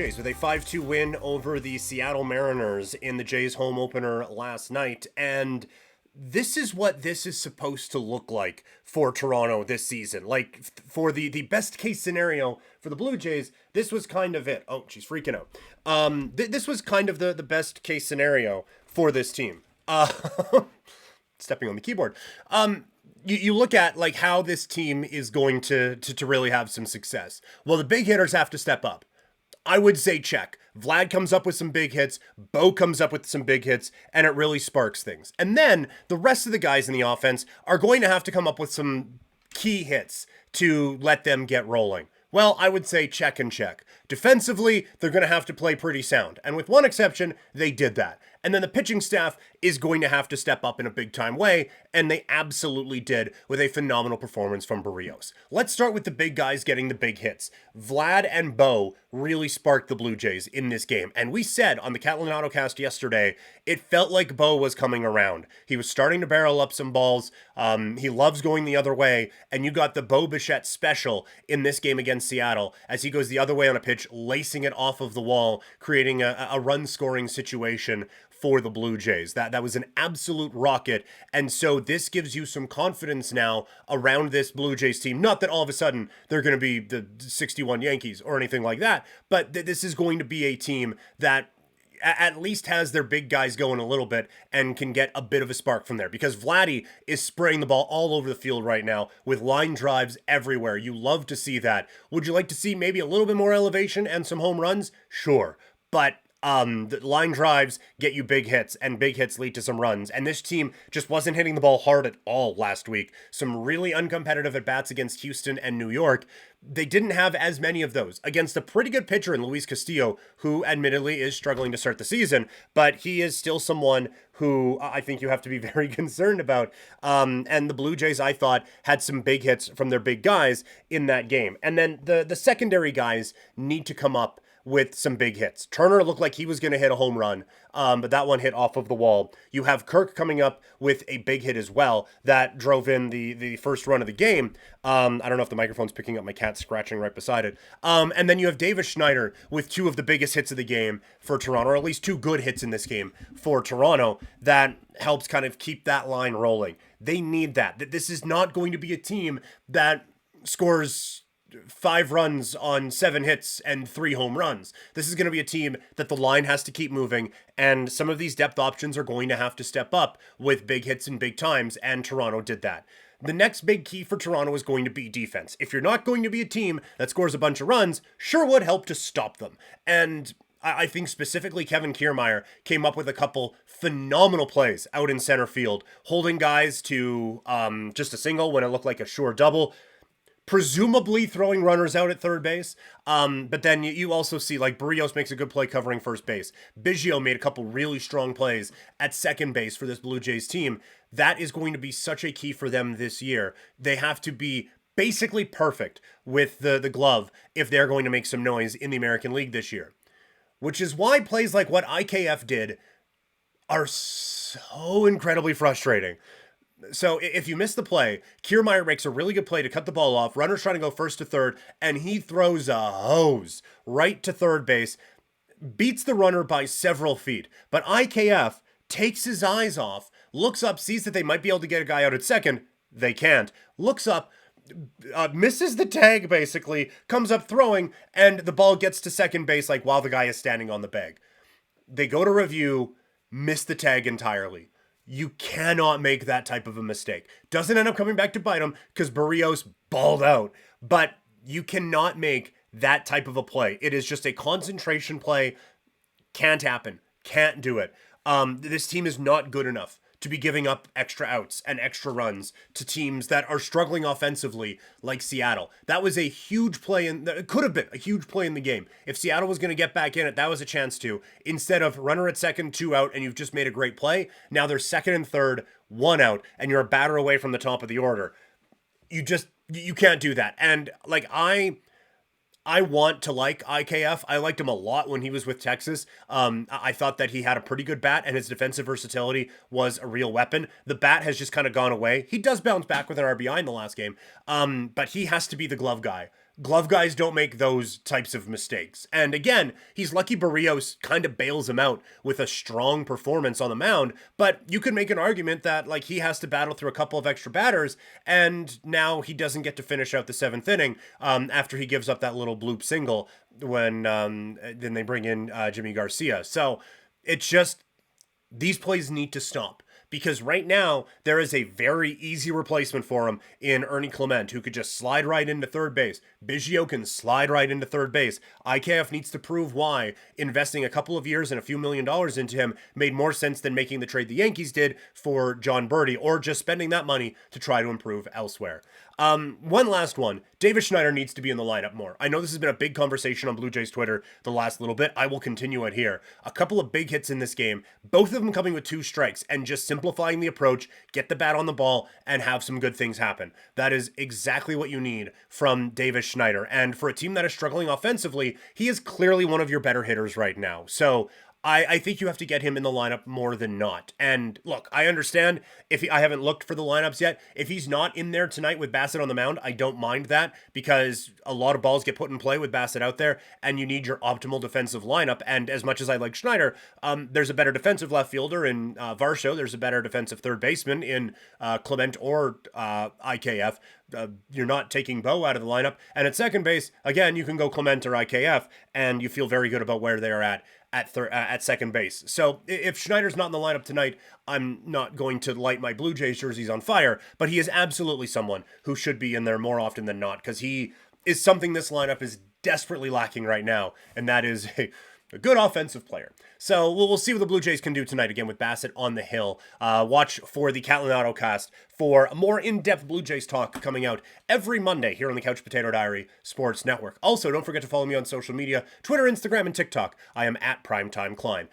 Jays with a 5-2 win over the Seattle Mariners in the Jays home opener last night. And this is what this is supposed to look like for Toronto this season. Like, for the best case scenario for the Blue Jays, this was kind of it. Oh, she's freaking out. This was kind of the best case scenario for this team. Stepping on the keyboard. You look at like how this team is going to really have some success. Well, the big hitters have to step up. I would say check. Vlad comes up with some big hits, Bo comes up with some big hits, and it really sparks things. And then the rest of the guys in the offense are going to have to come up with some key hits to let them get rolling. Well, I would say check and check. Defensively, they're going to have to play pretty sound. And with one exception, they did that. And then the pitching staff is going to have to step up in a big-time way, and they absolutely did with a phenomenal performance from Barrios. Let's start with the big guys getting the big hits. Vlad and Bo really sparked the Blue Jays in this game, and we said on the Catlin Autocast yesterday, it felt like Bo was coming around. He was starting to barrel up some balls. He loves going the other way, and you got the Bo Bichette special in this game against Seattle as he goes the other way on a pitch, lacing it off of the wall, creating a run-scoring situation for the Blue Jays. That was an absolute rocket, and so this gives you some confidence now around this Blue Jays team. Not that all of a sudden they're going to be the 61 Yankees or anything like that, but this is going to be a team that at least has their big guys going a little bit and can get a bit of a spark from there, because Vladdy is spraying the ball all over the field right now with line drives everywhere. You love to see that. Would you like to see maybe a little bit more elevation and some home runs? Sure, but the line drives get you big hits, and big hits lead to some runs. And this team just wasn't hitting the ball hard at all last week. Some really uncompetitive at-bats against Houston and New York. They didn't have as many of those against a pretty good pitcher in Luis Castillo, who admittedly is struggling to start the season, but he is still someone who I think you have to be very concerned about. And the Blue Jays, I thought, had some big hits from their big guys in that game. And then the secondary guys need to come up with some big hits. Turner looked like he was going to hit a home run, but that one hit off of the wall. You have Kirk coming up with a big hit as well that drove in the first run of the game. I don't know if the microphone's picking up my cat scratching right beside it. And then you have Davis Schneider with two of the biggest hits of the game for Toronto, or at least two good hits in this game for Toronto that helps kind of keep that line rolling. They need that. This is not going to be a team that scores 5 runs on 7 hits and 3 home runs. This is going to be a team that the line has to keep moving, and some of these depth options are going to have to step up with big hits and big times, and Toronto did that. The next big key for Toronto is going to be defense. If you're not going to be a team that scores a bunch of runs, sure would help to stop them. And I think specifically Kevin Kiermaier came up with a couple phenomenal plays out in center field, holding guys to just a single when it looked like a sure double, presumably throwing runners out at third base. But then you also see like Barrios makes a good play covering first base. Biggio made a couple really strong plays at second base for this Blue Jays team. That is going to be such a key for them this year. They have to be basically perfect with the glove if they're going to make some noise in the American League this year. Which is why plays like what IKF did are so incredibly frustrating. So if you miss the play, Kiermaier makes a really good play to cut the ball off. Runner's trying to go first to third, and he throws a hose right to third base, beats the runner by several feet. But IKF takes his eyes off, looks up, sees that they might be able to get a guy out at second. They can't. Looks up, misses the tag basically, comes up throwing, and the ball gets to second base like while the guy is standing on the bag. They go to review, miss the tag entirely. You cannot make that type of a mistake. Doesn't end up coming back to bite him because Barrios balled out. But you cannot make that type of a play. It is just a concentration play. Can't happen. Can't do it. This team is not good enough to be giving up extra outs and extra runs to teams that are struggling offensively like Seattle. That was a huge play, it could have been a huge play in the game. If Seattle was going to get back in it, that was a chance to. Instead of runner at second, 2 out, and you've just made a great play, now they're second and third, 1 out, and you're a batter away from the top of the order. You can't do that. And like I want to like IKF. I liked him a lot when he was with Texas. I thought that he had a pretty good bat and his defensive versatility was a real weapon. The bat has just kind of gone away. He does bounce back with an RBI in the last game, but he has to be the glove guy glove guys don't make those types of mistakes. And again, he's lucky Barrios kind of bails him out with a strong performance on the mound, but you could make an argument that like he has to battle through a couple of extra batters, and now he doesn't get to finish out the seventh inning after he gives up that little bloop single when then they bring in Jimmy Garcia. So it's just, these plays need to stop. Because right now, there is a very easy replacement for him in Ernie Clement, who could just slide right into third base. Biggio can slide right into third base. IKF needs to prove why investing a couple of years and a few $1 million into him made more sense than making the trade the Yankees did for John Birdie, or just spending that money to try to improve elsewhere. One last one. Davis Schneider needs to be in the lineup more. I know this has been a big conversation on Blue Jays Twitter the last little bit. I will continue it here. A couple of big hits in this game, both of them coming with 2 strikes, and just simplifying the approach, get the bat on the ball, and have some good things happen. That is exactly what you need from Davis Schneider. And for a team that is struggling offensively, he is clearly one of your better hitters right now. So I think you have to get him in the lineup more than not. And look, I understand I haven't looked for the lineups yet. If he's not in there tonight with Bassett on the mound, I don't mind that, because a lot of balls get put in play with Bassett out there, and you need your optimal defensive lineup. And as much as I like Schneider, there's a better defensive left fielder in Varsho. There's a better defensive third baseman in Clement or IKF. You're not taking Bo out of the lineup. And at second base, again, you can go Clement or IKF, and you feel very good about where they are at second base. So if Schneider's not in the lineup tonight, I'm not going to light my Blue Jays jerseys on fire, but he is absolutely someone who should be in there more often than not, because he is something this lineup is desperately lacking right now, and that is a good offensive player. So we'll see what the Blue Jays can do tonight, again with Bassett on the hill. Watch for the Catlin Autocast for a more in-depth Blue Jays talk coming out every Monday here on the Couch Potato Diary Sports Network. Also, don't forget to follow me on social media, Twitter, Instagram, and TikTok. I am at Primetime Klein.